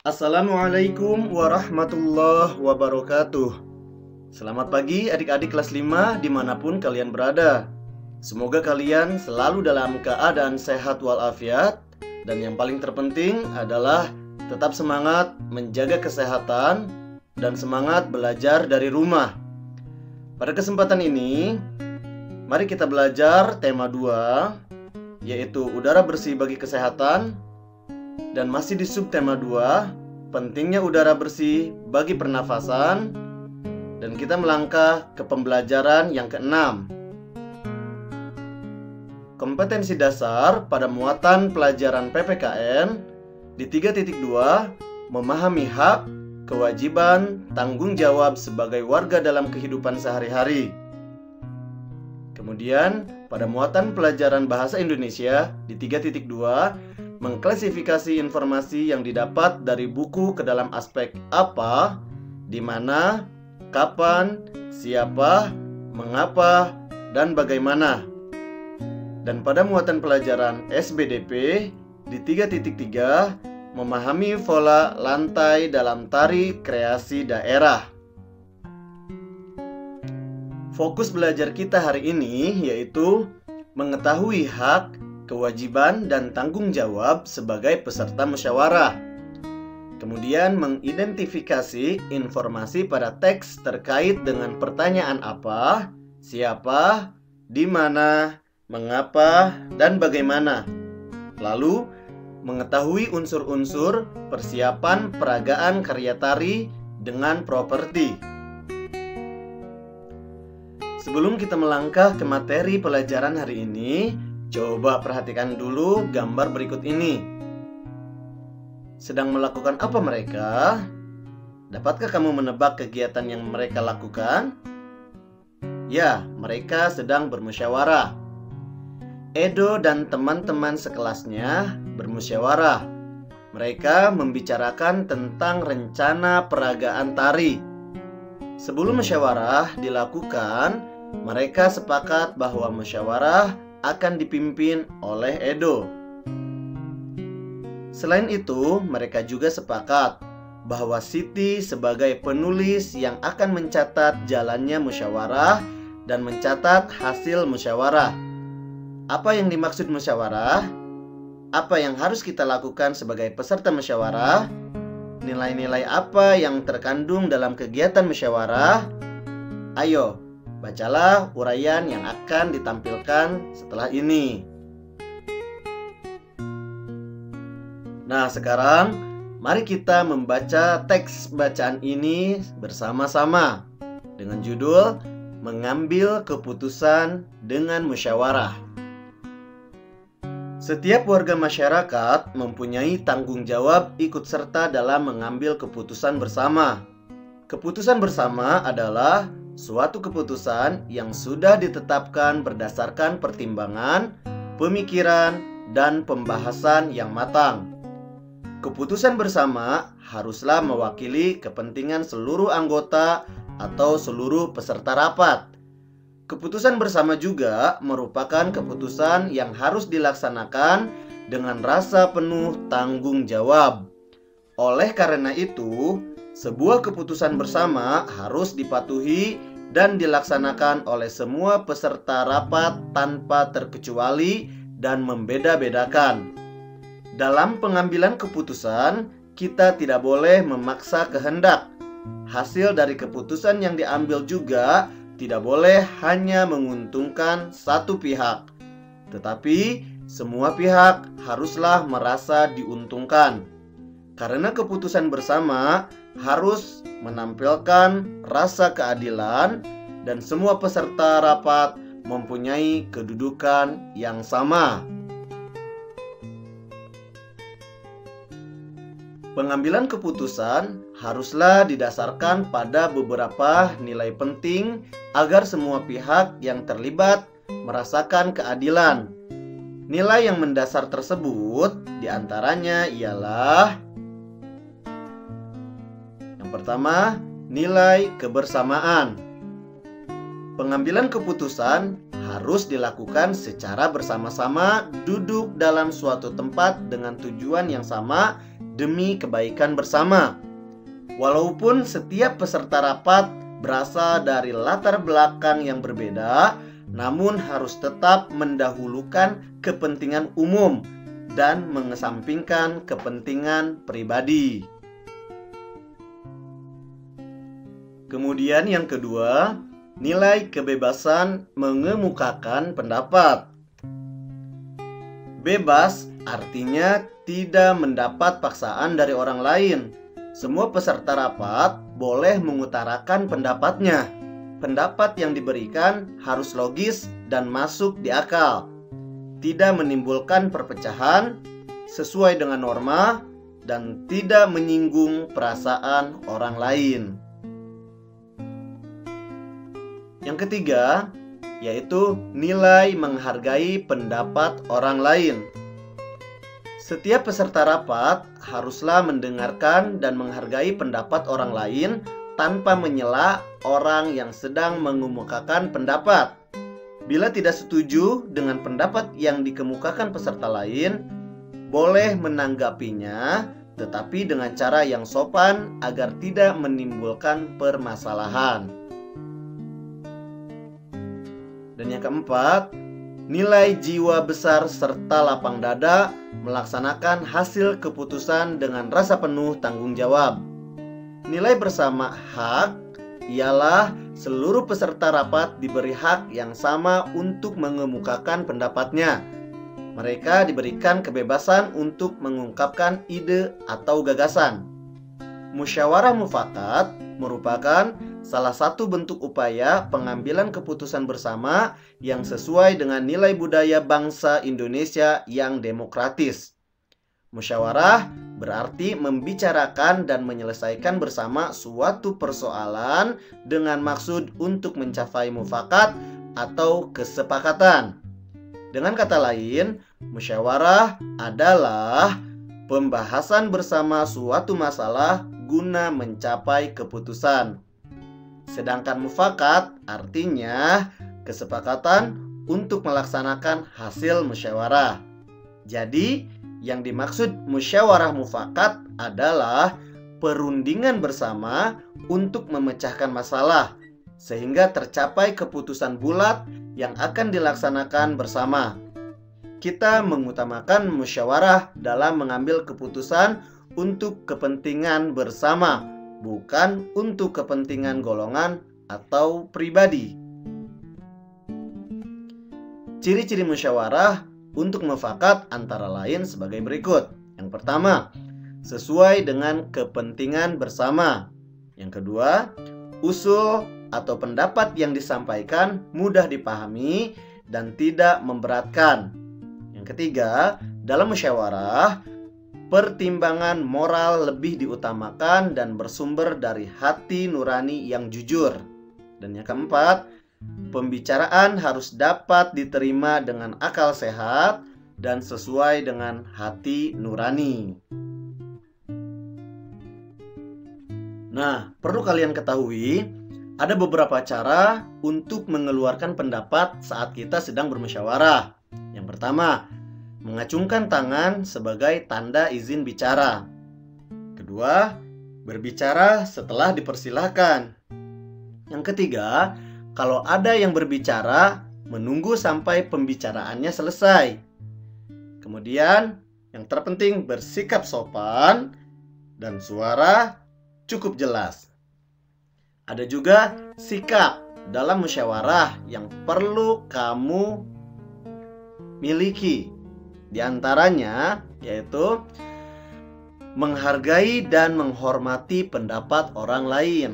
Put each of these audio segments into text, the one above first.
Assalamualaikum warahmatullahi wabarakatuh. Selamat pagi adik-adik kelas 5 dimanapun kalian berada. Semoga kalian selalu dalam keadaan sehat walafiat. Dan yang paling terpenting adalah tetap semangat menjaga kesehatan dan semangat belajar dari rumah. Pada kesempatan ini, mari kita belajar tema 2, yaitu udara bersih bagi kesehatan. Dan masih di subtema 2, pentingnya udara bersih bagi pernafasan. Dan kita melangkah ke pembelajaran yang ke-6. Kompetensi dasar pada muatan pelajaran PPKN di 3.2, memahami hak, kewajiban, tanggung jawab sebagai warga dalam kehidupan sehari-hari. Kemudian pada muatan pelajaran bahasa Indonesia di 3.2, mengklasifikasi informasi yang didapat dari buku ke dalam aspek apa, di mana, kapan, siapa, mengapa, dan bagaimana. Dan pada muatan pelajaran SBDP di 3.3, memahami pola lantai dalam tari kreasi daerah. Fokus belajar kita hari ini yaitu mengetahui hak, kewajiban, dan tanggung jawab sebagai peserta musyawarah. Kemudian mengidentifikasi informasi pada teks terkait dengan pertanyaan apa, siapa, di mana, mengapa, dan bagaimana. Lalu mengetahui unsur-unsur persiapan peragaan karya tari dengan properti. Sebelum kita melangkah ke materi pelajaran hari ini, coba perhatikan dulu gambar berikut ini. Sedang melakukan apa mereka? Dapatkah kamu menebak kegiatan yang mereka lakukan? Ya, mereka sedang bermusyawarah. Edo dan teman-teman sekelasnya bermusyawarah. Mereka membicarakan tentang rencana peragaan tari. Sebelum musyawarah dilakukan, mereka sepakat bahwa musyawarah akan dipimpin oleh Edo. Selain itu, mereka juga sepakat bahwa Siti sebagai penulis yang akan mencatat jalannya musyawarah dan mencatat hasil musyawarah. Apa yang dimaksud musyawarah? Apa yang harus kita lakukan sebagai peserta musyawarah? Nilai-nilai apa yang terkandung dalam kegiatan musyawarah? Ayo, bacalah uraian yang akan ditampilkan setelah ini. Nah, sekarang mari kita membaca teks bacaan ini bersama-sama dengan judul Mengambil Keputusan dengan Musyawarah. Setiap warga masyarakat mempunyai tanggung jawab ikut serta dalam mengambil keputusan bersama. Keputusan bersama adalah suatu keputusan yang sudah ditetapkan berdasarkan pertimbangan, pemikiran, dan pembahasan yang matang. Keputusan bersama haruslah mewakili kepentingan seluruh anggota atau seluruh peserta rapat. Keputusan bersama juga merupakan keputusan yang harus dilaksanakan dengan rasa penuh tanggung jawab. Oleh karena itu, sebuah keputusan bersama harus dipatuhi dan dilaksanakan oleh semua peserta rapat tanpa terkecuali dan membeda-bedakan. Dalam pengambilan keputusan, kita tidak boleh memaksa kehendak. Hasil dari keputusan yang diambil juga tidak boleh hanya menguntungkan satu pihak, tetapi semua pihak haruslah merasa diuntungkan. Karena keputusan bersama harus menampilkan rasa keadilan dan semua peserta rapat mempunyai kedudukan yang sama. Pengambilan keputusan haruslah didasarkan pada beberapa nilai penting agar semua pihak yang terlibat merasakan keadilan. Nilai yang mendasar tersebut diantaranya ialah: yang pertama, nilai kebersamaan. Pengambilan keputusan harus dilakukan secara bersama-sama, duduk dalam suatu tempat dengan tujuan yang sama demi kebaikan bersama. Walaupun setiap peserta rapat berasal dari latar belakang yang berbeda, namun harus tetap mendahulukan kepentingan umum dan mengesampingkan kepentingan pribadi. Kemudian yang kedua, nilai kebebasan mengemukakan pendapat. Bebas artinya tidak mendapat paksaan dari orang lain. Semua peserta rapat boleh mengutarakan pendapatnya. Pendapat yang diberikan harus logis dan masuk di akal, tidak menimbulkan perpecahan, sesuai dengan norma, dan tidak menyinggung perasaan orang lain. Yang ketiga, yaitu nilai menghargai pendapat orang lain. Setiap peserta rapat haruslah mendengarkan dan menghargai pendapat orang lain tanpa menyela orang yang sedang mengemukakan pendapat. Bila tidak setuju dengan pendapat yang dikemukakan peserta lain, boleh menanggapinya, tetapi dengan cara yang sopan agar tidak menimbulkan permasalahan. Dan yang keempat, nilai jiwa besar serta lapang dada melaksanakan hasil keputusan dengan rasa penuh tanggung jawab. Nilai bersama hak ialah seluruh peserta rapat diberi hak yang sama untuk mengemukakan pendapatnya. Mereka diberikan kebebasan untuk mengungkapkan ide atau gagasan. Musyawarah mufakat merupakan salah satu bentuk upaya pengambilan keputusan bersama yang sesuai dengan nilai budaya bangsa Indonesia yang demokratis. Musyawarah berarti membicarakan dan menyelesaikan bersama suatu persoalan dengan maksud untuk mencapai mufakat atau kesepakatan. Dengan kata lain, musyawarah adalah pembahasan bersama suatu masalah guna mencapai keputusan. Sedangkan mufakat artinya kesepakatan untuk melaksanakan hasil musyawarah. Jadi, yang dimaksud musyawarah mufakat adalah perundingan bersama untuk memecahkan masalah sehingga tercapai keputusan bulat yang akan dilaksanakan bersama. Kita mengutamakan musyawarah dalam mengambil keputusan untuk kepentingan bersama, bukan untuk kepentingan golongan atau pribadi. Ciri-ciri musyawarah untuk mufakat antara lain sebagai berikut. Yang pertama, sesuai dengan kepentingan bersama. Yang kedua, usul atau pendapat yang disampaikan mudah dipahami dan tidak memberatkan. Yang ketiga, dalam musyawarah, pertimbangan moral lebih diutamakan dan bersumber dari hati nurani yang jujur. Dan yang keempat, pembicaraan harus dapat diterima dengan akal sehat dan sesuai dengan hati nurani. Nah, perlu kalian ketahui, ada beberapa cara untuk mengeluarkan pendapat saat kita sedang bermusyawarah. Yang pertama, mengacungkan tangan sebagai tanda izin bicara. Kedua, berbicara setelah dipersilahkan. Yang ketiga, kalau ada yang berbicara, menunggu sampai pembicaraannya selesai. Kemudian, yang terpenting bersikap sopan dan suara cukup jelas. Ada juga sikap dalam musyawarah yang perlu kamu miliki. Di antaranya yaitu menghargai dan menghormati pendapat orang lain.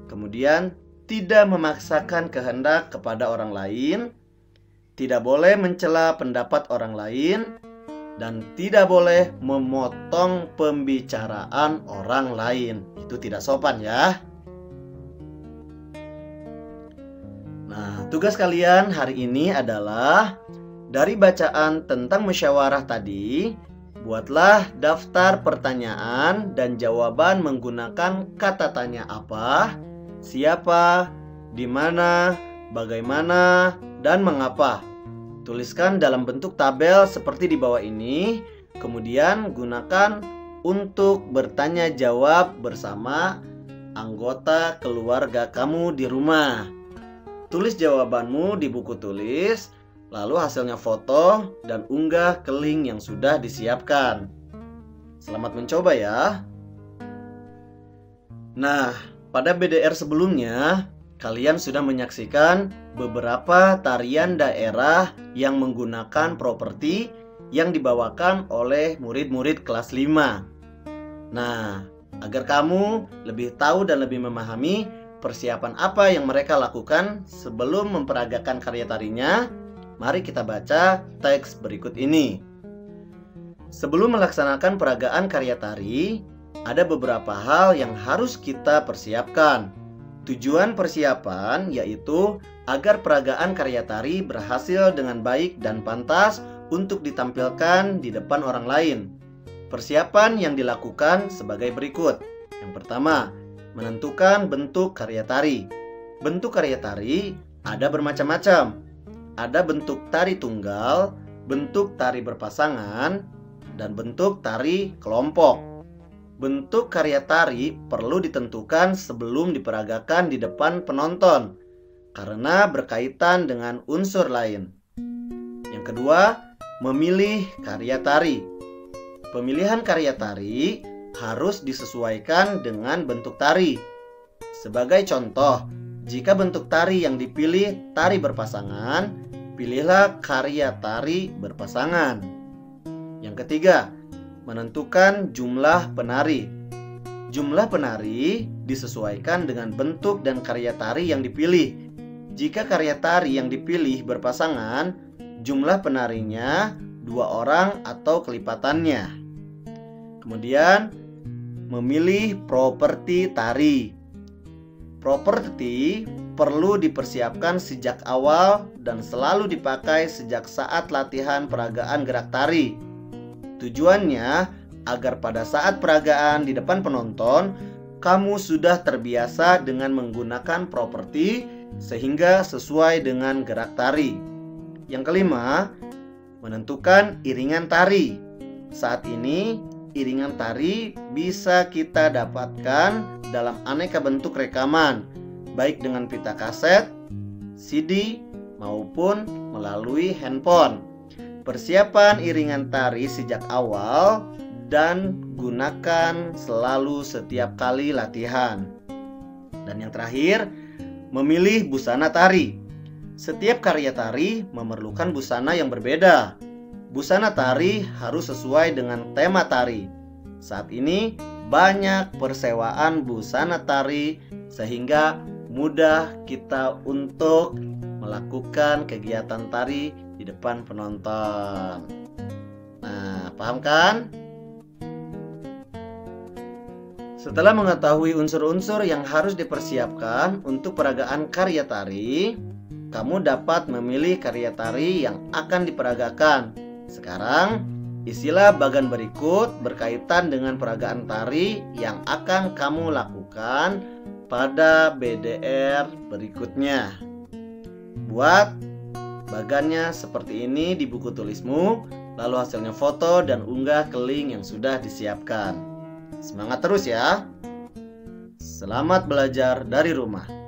Kemudian tidak memaksakan kehendak kepada orang lain, tidak boleh mencela pendapat orang lain, dan tidak boleh memotong pembicaraan orang lain. Itu tidak sopan ya. Nah, tugas kalian hari ini adalah dari bacaan tentang musyawarah tadi, buatlah daftar pertanyaan dan jawaban menggunakan kata tanya apa, siapa, di mana, bagaimana, dan mengapa. Tuliskan dalam bentuk tabel seperti di bawah ini. Kemudian gunakan untuk bertanya jawab bersama anggota keluarga kamu di rumah. Tulis jawabanmu di buku tulis, lalu hasilnya foto dan unggah ke link yang sudah disiapkan. Selamat mencoba ya. Nah, pada BDR sebelumnya, kalian sudah menyaksikan beberapa tarian daerah yang menggunakan properti yang dibawakan oleh murid-murid kelas 5. Nah, agar kamu lebih tahu dan lebih memahami persiapan apa yang mereka lakukan sebelum memperagakan karya tarinya, mari kita baca teks berikut ini. Sebelum melaksanakan peragaan karya tari, ada beberapa hal yang harus kita persiapkan. Tujuan persiapan yaitu agar peragaan karya tari berhasil dengan baik dan pantas untuk ditampilkan di depan orang lain. Persiapan yang dilakukan sebagai berikut. Yang pertama, menentukan bentuk karya tari. Bentuk karya tari ada bermacam-macam. Ada bentuk tari tunggal, bentuk tari berpasangan, dan bentuk tari kelompok. Bentuk karya tari perlu ditentukan sebelum diperagakan di depan penonton karena berkaitan dengan unsur lain. Yang kedua, memilih karya tari. Pemilihan karya tari harus disesuaikan dengan bentuk tari. Sebagai contoh, jika bentuk tari yang dipilih tari berpasangan, pilihlah karya tari berpasangan. Yang ketiga, menentukan jumlah penari. Jumlah penari disesuaikan dengan bentuk dan karya tari yang dipilih. Jika karya tari yang dipilih berpasangan, jumlah penarinya 2 orang atau kelipatannya. Kemudian, memilih properti tari. Properti perlu dipersiapkan sejak awal dan selalu dipakai sejak saat latihan peragaan gerak tari. Tujuannya agar pada saat peragaan di depan penonton, kamu sudah terbiasa dengan menggunakan properti sehingga sesuai dengan gerak tari. Yang kelima, menentukan iringan tari. Saat ini, iringan tari bisa kita dapatkan dalam aneka bentuk rekaman, baik dengan pita kaset, CD, maupun melalui handphone. Persiapan iringan tari sejak awal dan gunakan selalu setiap kali latihan. Dan yang terakhir, memilih busana tari. Setiap karya tari memerlukan busana yang berbeda. Busana tari harus sesuai dengan tema tari. Saat ini banyak persewaan busana tari sehingga mudah kita untuk melakukan kegiatan tari di depan penonton. Nah, paham kan? Setelah mengetahui unsur-unsur yang harus dipersiapkan untuk peragaan karya tari, kamu dapat memilih karya tari yang akan diperagakan. Sekarang, isilah bagan berikut berkaitan dengan peragaan tari yang akan kamu lakukan pada BDR berikutnya. Buat bagannya seperti ini di buku tulismu, lalu hasilnya foto dan unggah ke link yang sudah disiapkan. Semangat terus ya! Selamat belajar dari rumah.